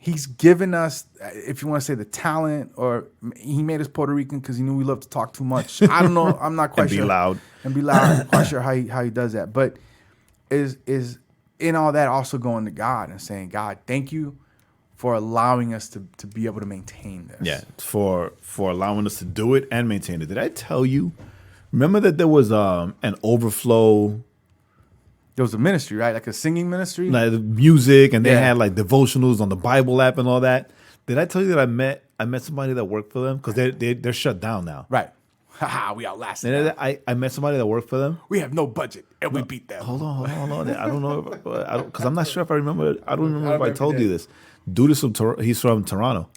if you want to say the talent, or He made us Puerto Rican because He knew we love to talk too much. I don't know. I'm not quite And be sure. loud. And be loud. I'm not quite sure how he does that. But is in all that also going to God and saying, God, thank you for allowing us to be able to maintain this. Yeah, for allowing us to do it and maintain it. Did I tell you? Remember that there was an overflow, There was a ministry, right? Like a singing ministry. like the music, and they Yeah. had like devotionals on the Bible app and all that. Did I tell you that I met somebody that worked for them because they're shut down now? Right. Haha, we outlasted And them. I met somebody that worked for them. We have no budget, and we beat them. Hold on. I don't know because I'm not sure if I remember. I don't remember if I remember told if you you this. Dude is he's from Toronto,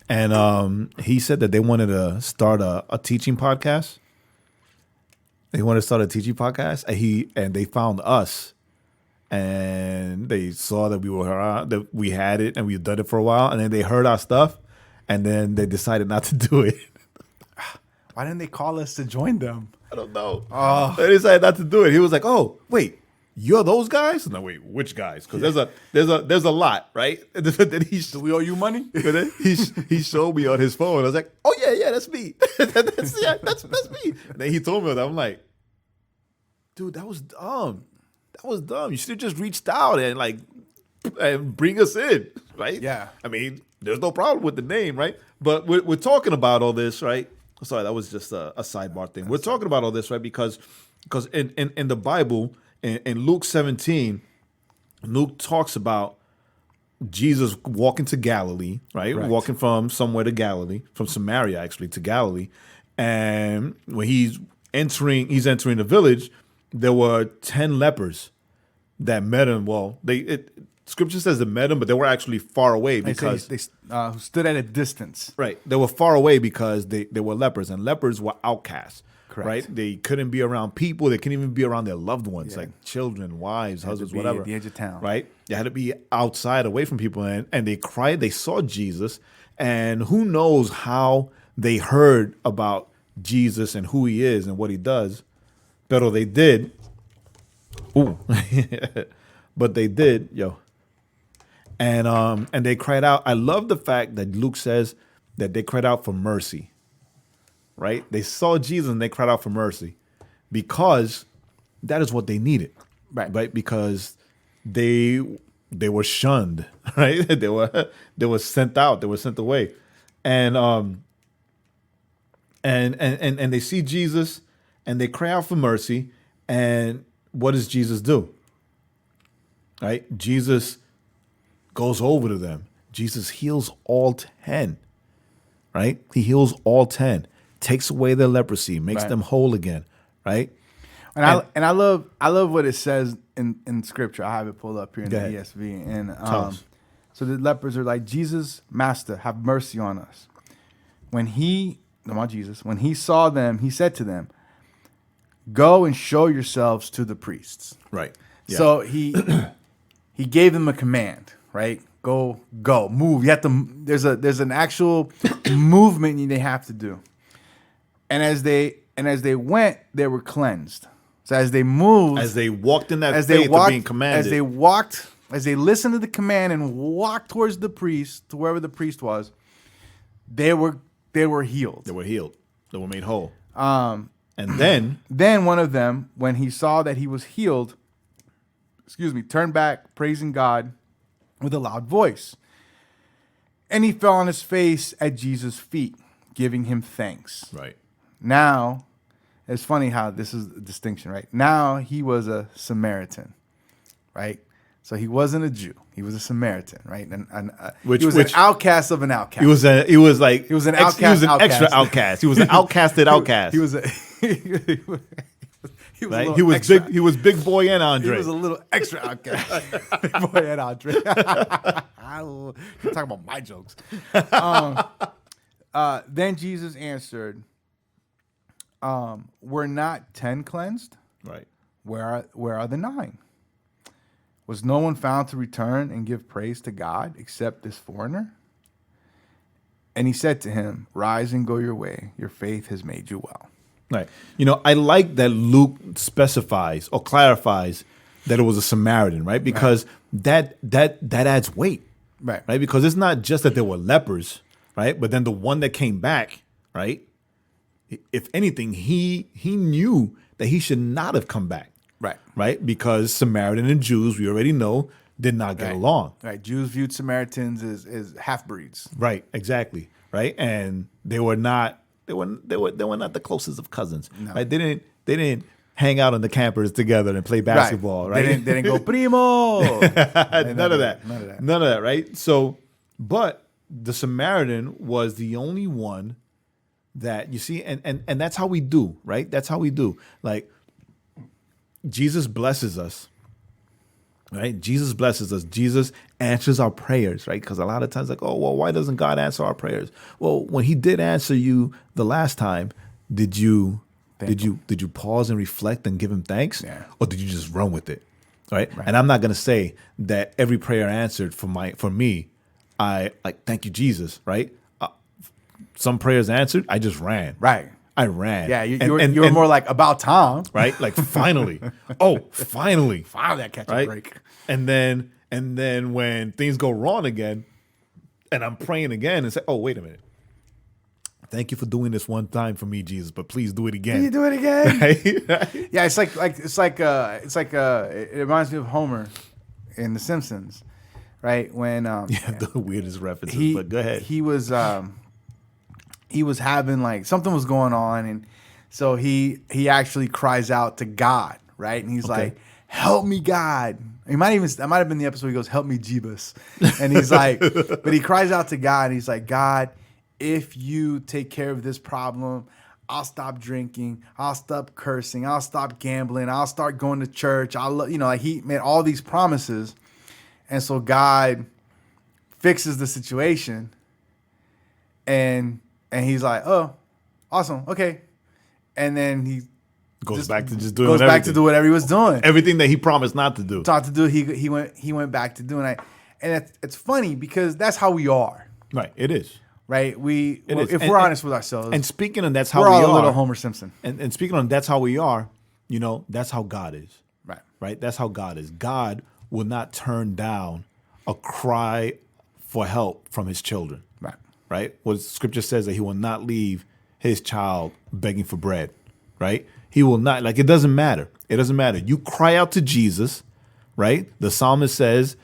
and he said that they wanted to start a teaching podcast. They wanted to start a teaching podcast, and they found us, and they saw that we had it, and we've done it for a while, and then they heard our stuff, and then they decided not to do it. Why didn't they call us to join them? I don't know. They decided not to do it. He was like, "Oh, wait, you're those guys?" No, wait, which guys? Because there's a lot, right? Then Do we owe you money? he showed me on his phone. I was like, "Oh yeah, that's me. that's me." And then he told me that. I'm like, "Dude, that was dumb. That was dumb. You should have just reached out and bring us in, right?" Yeah. I mean, there's no problem with the name, right? But we're talking about all this, right? Sorry, that was just a sidebar thing. We're talking about all this, right? Because in the Bible, in Luke 17, Luke talks about Jesus walking to Galilee, right? Walking from somewhere to Galilee, from Samaria actually to Galilee. And when he's entering the village, there were 10 lepers that met him. Well, Scripture says they met him, but they were actually far away because they stood at a distance. right, they were far away because they were lepers, and lepers were outcasts. Correct. Right, they couldn't be around people. They couldn't even be around their loved ones, like children, wives, husbands, be whatever. at the edge of town. Right, they had to be outside, away from people, and they cried. They saw Jesus, and who knows how they heard about Jesus and who He is and what He does. Pero they did. Ooh, but they did, yo. And they cried out. I love the fact that Luke says that they cried out for mercy. Right? They saw Jesus and they cried out for mercy because that is what they needed. Right? Because they were shunned, right? They were sent out, they were sent away. And they see Jesus and they cry out for mercy. And what does Jesus do? Right? Jesus goes over to them. Jesus heals all 10. Right? He heals all 10. Takes away their leprosy, makes them whole again. Right? And I love what it says in Scripture. I have it pulled up here in the ESV. And so the lepers are like, Jesus, Master, have mercy on us. When he saw them, he said to them, go and show yourselves to the priests. Right. Yeah. So he gave them a command, right? Go, move. You have to. There's an actual movement they have to do. And as they went, they were cleansed. So as they moved, as they walked in that faith of being commanded, as they walked as they listened to the command and walked towards the priest, to wherever the priest was, they were healed. They were healed. They were made whole. And then one of them, when he saw that he was healed, turned back, praising God with a loud voice. And he fell on his face at Jesus' feet, giving him thanks. Right. Now, it's funny how this is a distinction, right? Now he was a Samaritan, right? So he wasn't a Jew; he was a Samaritan, right? And he was an outcast of an outcast. He was an outcast. He was an extra outcast. He was an outcasted outcast. He was right? He was big boy and Andre. He was a little extra outcast. Big boy and Andre. You're talking about my jokes. Then Jesus answered, "Were not 10 cleansed? Right. Where are the 9? Was no one found to return and give praise to God except this foreigner?" And he said to him, "Rise and go your way. Your faith has made you well." Right. I like that Luke specifies or clarifies that it was a Samaritan, right? Because that adds weight. Right. Right? Because it's not just that there were lepers, right? But then the one that came back, right? If anything, he knew that he should not have come back. Right. Right? Because Samaritan and Jews, we already know, did not get along. Right. Jews viewed Samaritans as half-breeds. Right. Exactly. Right. And they were not not the closest of cousins. No. Right. They didn't hang out on the campers together and play basketball. Right. They didn't go primo. None of that. Right. So, but the Samaritan was the only one that you see, and that's how we do. Right. That's how we do. Like, Jesus blesses us, right? Jesus blesses us. Jesus answers our prayers, right? Because a lot of times, like, oh, well, why doesn't God answer our prayers? Well, when He did answer you the last time, did you pause and reflect and give Him thanks, or did you just run with it, right? And I'm not gonna say that every prayer answered for me. I like, thank you, Jesus, right? Some prayers answered, I just ran, right. I ran. Yeah, you were more like, about time. Right? Like, finally. Finally I catch a break. And then when things go wrong again, and I'm praying again and say, oh, wait a minute. Thank you for doing this one time for me, Jesus, but please do it again. Can you do it again? Right? Yeah, it reminds me of Homer in The Simpsons, right? When the weirdest references, but go ahead. He was having, like, something was going on, and so he actually cries out to God, right? And he's like, "Help me, God." That might have been the episode where he goes, "Help me, Jeebus." And he's like, but he cries out to God, and he's like, "God, if you take care of this problem, I'll stop drinking, I'll stop cursing, I'll stop gambling, I'll start going to church. Like, he made all these promises, and so God fixes the situation, and he's like, "Oh, awesome, okay," and then he goes back to just doing whatever he was doing. Everything that he promised not to do. He went back to doing it, and it's funny because that's how we are. Right, it is. Right, if we're honest with ourselves. And speaking of that's how we're we all are, a little Homer Simpson. And speaking on that's how we are, that's how God is. Right, right. That's how God is. God will not turn down a cry for help from His children. Right? What Scripture says that He will not leave His child begging for bread, right? He will not, like, it doesn't matter. It doesn't matter. You cry out to Jesus, right? The psalmist says,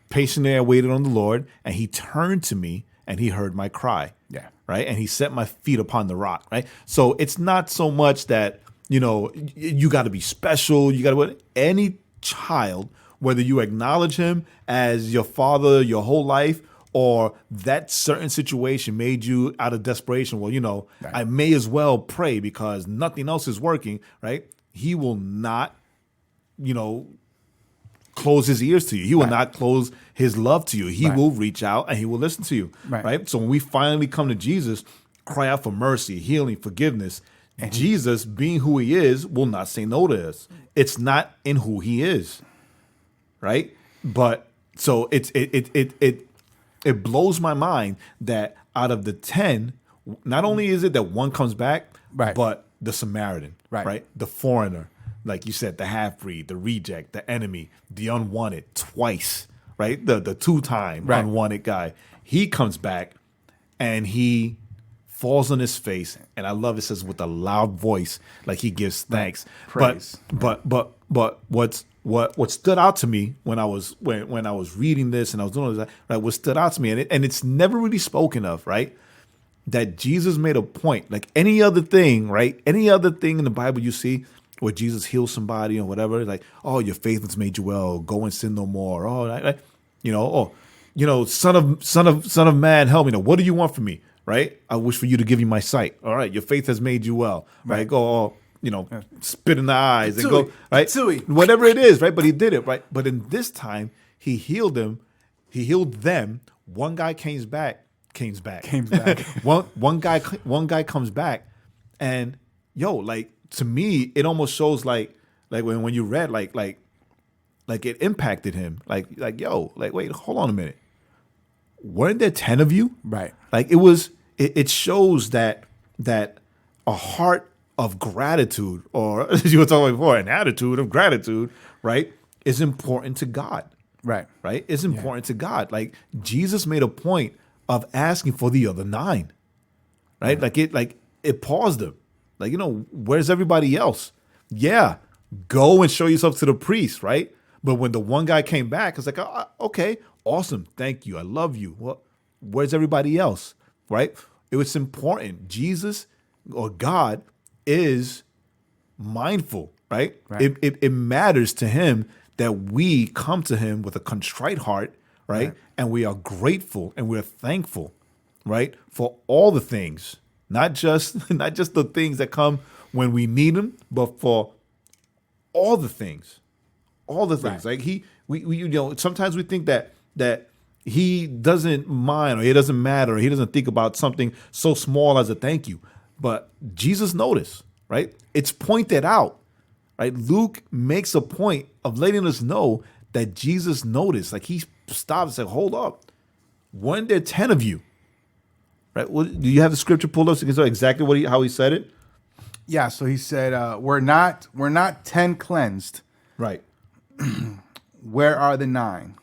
patiently I waited on the Lord, and He turned to me, and He heard my cry. Yeah. Right? And He set my feet upon the rock, right? So it's not so much that, you got to be special. You got to, any child, whether you acknowledge Him as your father your whole life, or that certain situation made you out of desperation, well, I may as well pray because nothing else is working, right? He will not, close His ears to you. He will not close His love to you. He will reach out and He will listen to you, right? So when we finally come to Jesus, cry out for mercy, healing, forgiveness, and Jesus, being who He is, will not say no to us. It's not in who He is, right? But so it blows my mind that out of the 10, not only is it that one comes back, but the Samaritan, right? The foreigner, like you said, the half-breed, the reject, the enemy, the unwanted, twice, right? The two-time unwanted guy. He comes back and he falls on his face, and I love it says with a loud voice, like he gives thanks. Praise. But what stood out to me when I was reading this and I was doing this, right? What stood out to me, and it's never really spoken of, right? That Jesus made a point, like any other thing, right? Any other thing in the Bible you see where Jesus heals somebody or whatever, like, oh, your faith has made you well, go and sin no more. Oh, right? Son of man, help me. Now, what do you want from me? Right? I wish for you to give me my sight. All right, your faith has made you well. Right? Go, spit in the eyes and go, right? Whatever it is, right? But he did it, right? But in this time, he healed them. He healed them. One guy came back. one guy comes back, and like to me, it almost shows like when you read like it impacted him. Like wait, hold on a minute. Weren't there 10 of you? Right. Like it shows that a heart of gratitude, or as you were talking about before, an attitude of gratitude, right, is important to God. Right. Right? It's important to God. Like Jesus made a point of asking for the other 9. Right? Like it paused him. Like, where's everybody else? Yeah, go and show yourself to the priest, right? But when the one guy came back, it's like, okay, awesome, thank you, I love you. Well, where's everybody else, right? It was important. Jesus or God is mindful, right? It matters to him that we come to him with a contrite heart, right? And we are grateful and we're thankful, right? For all the things, not just the things that come when we need them, but for all the things. All the things. Like we sometimes we think that he doesn't mind, or he doesn't matter, or he doesn't think about something so small as a thank you. But Jesus noticed, right? It's pointed out, right? Luke makes a point of letting us know that Jesus noticed. Like he stops and said, hold up. Weren't there 10 of you? Right? Well, do you have the scripture pulled up so you can say exactly how he said it? Yeah, so he said, we're not 10 cleansed. Right. Where are the 9?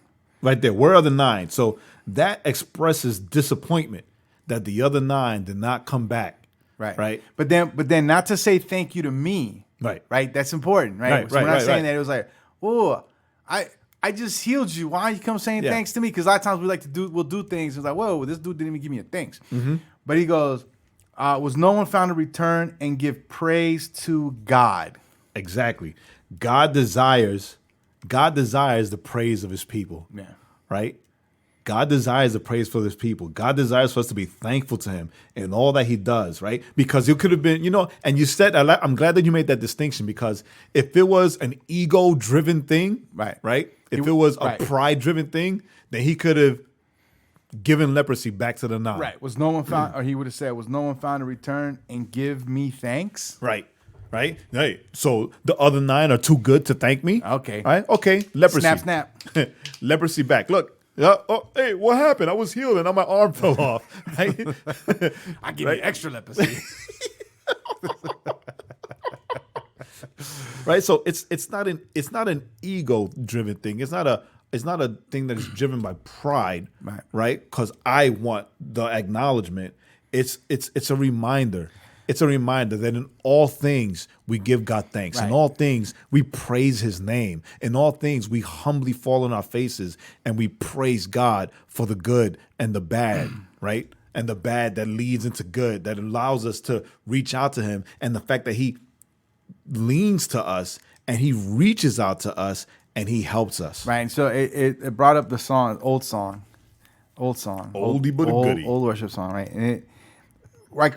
Right there. Where are the 9? So that expresses disappointment that the other 9 did not come back. Right. Right. But then not to say thank you to me. Right. Right. That's important. Right. So we're not saying that. It was like, oh, I just healed you. Why you come saying thanks to me? Because a lot of times we'll do things. It's like, whoa, this dude didn't even give me a thanks. Mm-hmm. But he goes, was no one found to return and give praise to God? Exactly. God desires the praise of his people. Yeah. Right? God desires the praise for his people. God desires for us to be thankful to him in all that he does, right? Because it could have been, and you said, I'm glad that you made that distinction, because if it was an ego-driven thing, right? If it was a pride-driven thing, then he could have given leprosy back to the 9. Right. Was no one found, or he would have said, was no one found to return and give me thanks? Right. Right? Hey, so the other 9 are too good to thank me? Okay. Right? Okay. Leprosy. Snap. Leprosy back. Look. Hey, what happened? I was healed and now my arm fell off. Right? I give you extra leprosy. Right? So it's not an ego driven thing. It's not a thing that is driven by pride, right? Because I want the acknowledgement. It's a reminder. It's a reminder that in all things we give God thanks. In all things we praise his name. In all things we humbly fall on our faces and we praise God for the good and the bad, right? And the bad that leads into good, that allows us to reach out to him, and the fact that he leans to us and he reaches out to us and he helps us. Right. And so it brought up the song, old song. Oldie but a goodie. Old worship song, right? And it, like,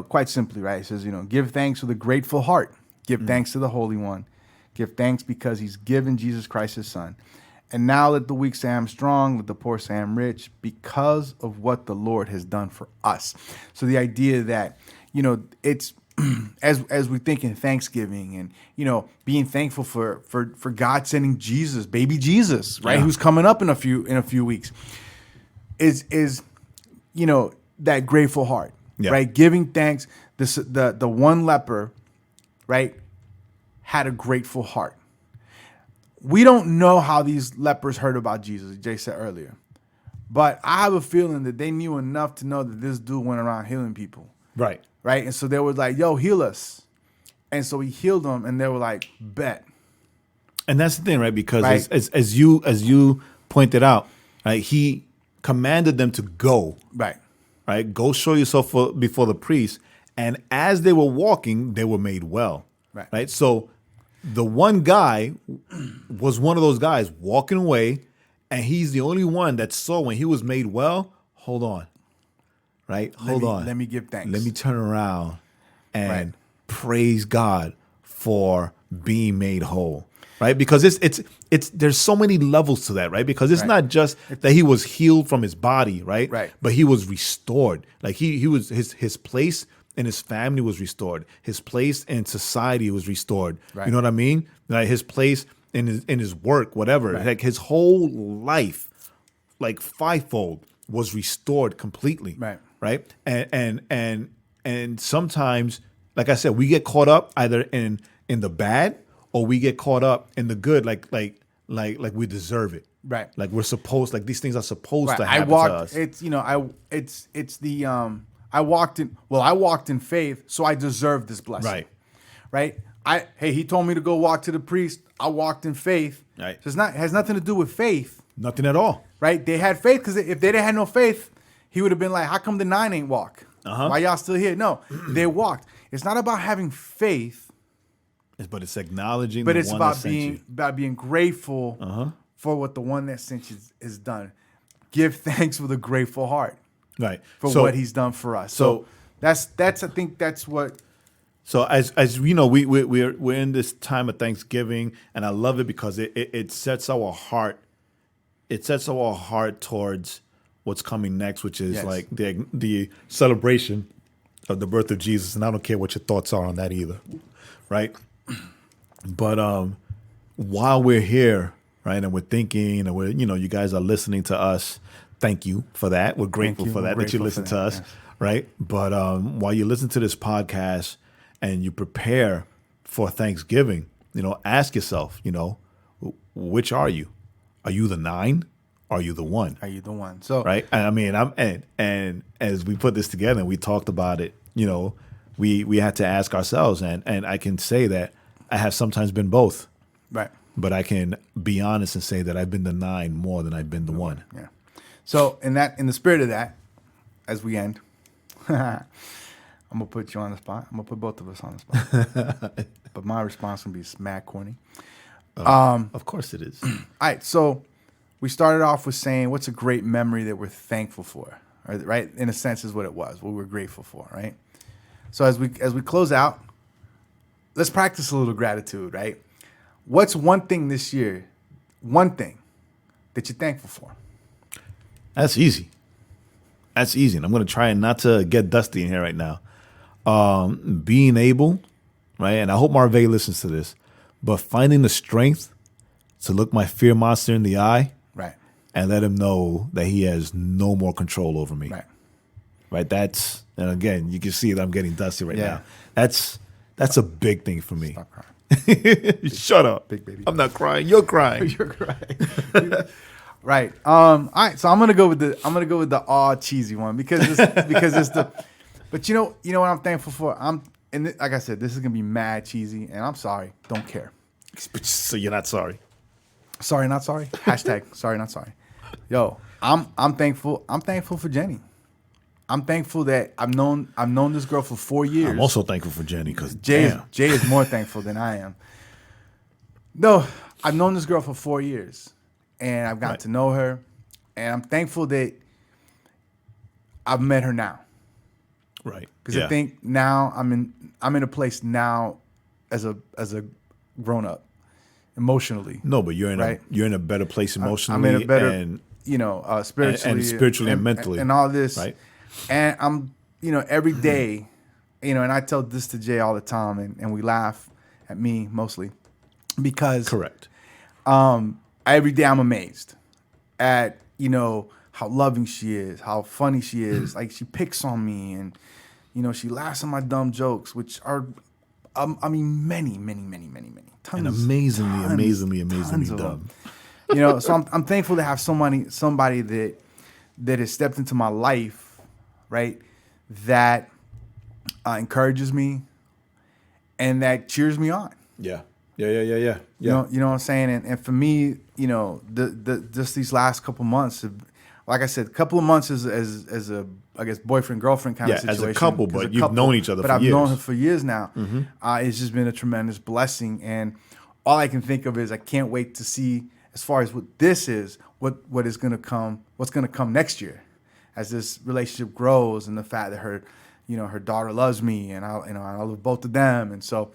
quite simply, right? It says, give thanks with a grateful heart. Give thanks to the Holy One. Give thanks because he's given Jesus Christ his son. And now let the weak say I'm strong, let the poor say I'm rich, because of what the Lord has done for us. So the idea that, it's as we think in Thanksgiving and, being thankful for God sending Jesus, baby Jesus, right? Yeah. Who's coming up in a few weeks, is that grateful heart. Yeah. Right, giving thanks. The one leper, right, had a grateful heart. We don't know how these lepers heard about Jesus, Jay said earlier. But I have a feeling that they knew enough to know that this dude went around healing people. Right. Right? And so they were like, yo, heal us. And so he healed them, and they were like, bet. And that's the thing, right? Because Right. as you pointed out, right, he commanded them to go. Right. Right? Go show yourself before the priest. And as they were walking, they were made well. Right? So the one guy was one of those guys walking away, and he's the only one that saw when he was made well. Hold on. Right? Hold on. Let me give thanks. Let me turn around and praise God for being made whole. Right? Because it's there's so many levels to that, right? Because it's not just that he was healed from his body, right? Right. But he was restored. Like he was his place in his family was restored. His place in society was restored. Right. You know what I mean? Like his place in his work, whatever. Right. Like his whole life, like fivefold, was restored completely. Right. Right. And sometimes, like I said, we get caught up either in the bad or we get caught up in the good, like we deserve it. Right. Like we're supposed, like these things are supposed to I happen walked. to us. It's I walked in faith, so I deserve this blessing. Right. Right. He told me to go walk to the priest. I walked in faith. Right. So it has nothing to do with faith. Nothing at all. Right. They had faith because if they didn't have no faith, he would have been like, how come the 9 ain't walk? Why y'all still here? No, they walked. It's not about having faith, But it's acknowledging but the it's one about that sent being grateful for what the one that sent you has done. Give thanks with a grateful heart you. Right. for So- what he's done for us. so- So that's I think that's what. So as you know, we're in this time of Thanksgiving, and I love it because it sets our heart. It sets our heart towards what's coming next, which is Yes. like the celebration of the birth of Jesus. And I don't care what your thoughts are on that either, right? But while we're here, right, and we're thinking, and we're you guys are listening to us. Thank you for that. We're grateful you. for We're that you grateful listen for to that, us, yes. right? But while you listen to this podcast and you prepare for Thanksgiving, ask yourself, which are you? Are you the 9? Are you the 1? Are you the one? So Right? I mean, and as we put this together and we talked about it, we had to ask ourselves, and I can say that I have sometimes been both, right. but I can be honest and say that I've been the 9 more than I've been the 1. Yeah. So in the spirit of that, as we end, I'm gonna put you on the spot. I'm gonna put both of us on the spot. But my response will be mad corny. Of course it is. All right. So we started off with saying, what's a great memory that we're thankful for? Right? In a sense, is what it was. What we're grateful for. Right. So as we close out, let's practice a little gratitude. Right. What's one thing this year? One thing that you're thankful for? That's easy. That's easy. And I'm going to try not to get dusty in here right now. Being able, right? And I hope Marvey listens to this, but finding the strength to look my fear monster in the eye, Right. and let him know that he has no more control over me. Right. Right. And again, you can see that I'm getting dusty right Yeah. now. That's a big thing for me. Stop crying. Shut up. Big baby. I'm not crying. You're crying. You're right. Right. All right. So I'm gonna go with the all cheesy one because it's the. But you know what I'm thankful for. Like I said, this is gonna be mad cheesy, and I'm sorry. Don't care. So you're not sorry. Sorry, not sorry. Hashtag sorry, not sorry. Yo, I'm thankful. I'm thankful for Jenny. I'm thankful that I've known this girl for 4 years. I'm also thankful for Jenny because Jay is more thankful than I am. No, I've known this girl for 4 years, and I've gotten to know her, and I'm thankful that I've met her now. Right. Because I think now I'm in a place now as a grown up emotionally. No, but you're in a better place emotionally. I'm in a better, and spiritually and mentally and all this. Right. And I'm, every day, and I tell this to Jay all the time, and we laugh at me mostly because correct. Every day I'm amazed at, how loving she is, how funny she is. Like she picks on me and, she laughs at my dumb jokes, which are I mean, many. Tons. And amazingly tons of dumb. them. So I'm thankful to have somebody that has stepped into my life, right? That encourages me and that cheers me on. Yeah. You know what I'm saying? And for me, just these last couple months, like I said, a couple of months as a, I guess, boyfriend, girlfriend kind of situation. As a couple, but you've known each other for years. But I've known her for years now. It's just been a tremendous blessing. And all I can think of is I can't wait to see, as far as what this is, what is going to come, what's going to come next year as this relationship grows, and the fact that her daughter loves me, and I love both of them. And so,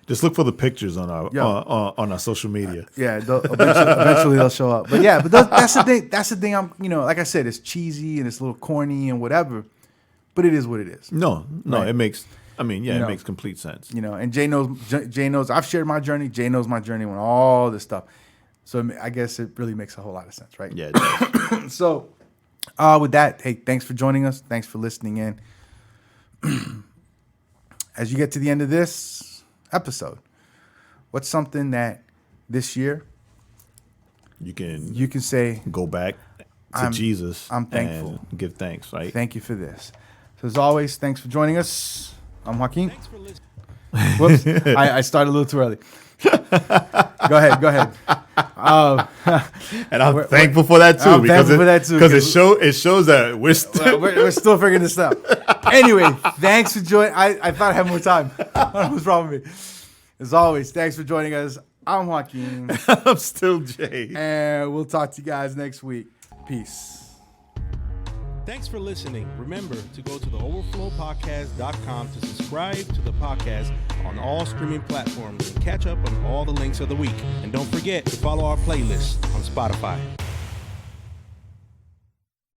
just look for the pictures on our social media. Yeah, eventually they'll show up. But yeah, that's the thing. That's the thing. I'm, like I said, it's cheesy and it's a little corny and whatever, but it is what it is. No, right? It makes. I mean, it makes complete sense. And Jay knows. I've shared my journey. Jay knows my journey with all this stuff. So I guess it really makes a whole lot of sense, right? Yeah, it does. So, with that, hey, thanks for joining us. Thanks for listening in. As you get to the end of this episode, what's something that this year you can say, go back to Jesus. I'm thankful. And give thanks, right? Thank you for this. So as always, thanks for joining us. I'm Joaquin. Thanks for listening. Whoops, I started a little too early. Go ahead. And I'm thankful for that too. Because it shows that we're still figuring this out. Anyway, thanks for joining. I thought I had more time. What was wrong with me? As always, thanks for joining us. I'm Joaquin. I'm still Jay. And we'll talk to you guys next week. Peace. Thanks for listening. Remember to go to theoverflowpodcast.com to subscribe to the podcast on all streaming platforms and catch up on all the links of the week. And don't forget to follow our playlist on Spotify.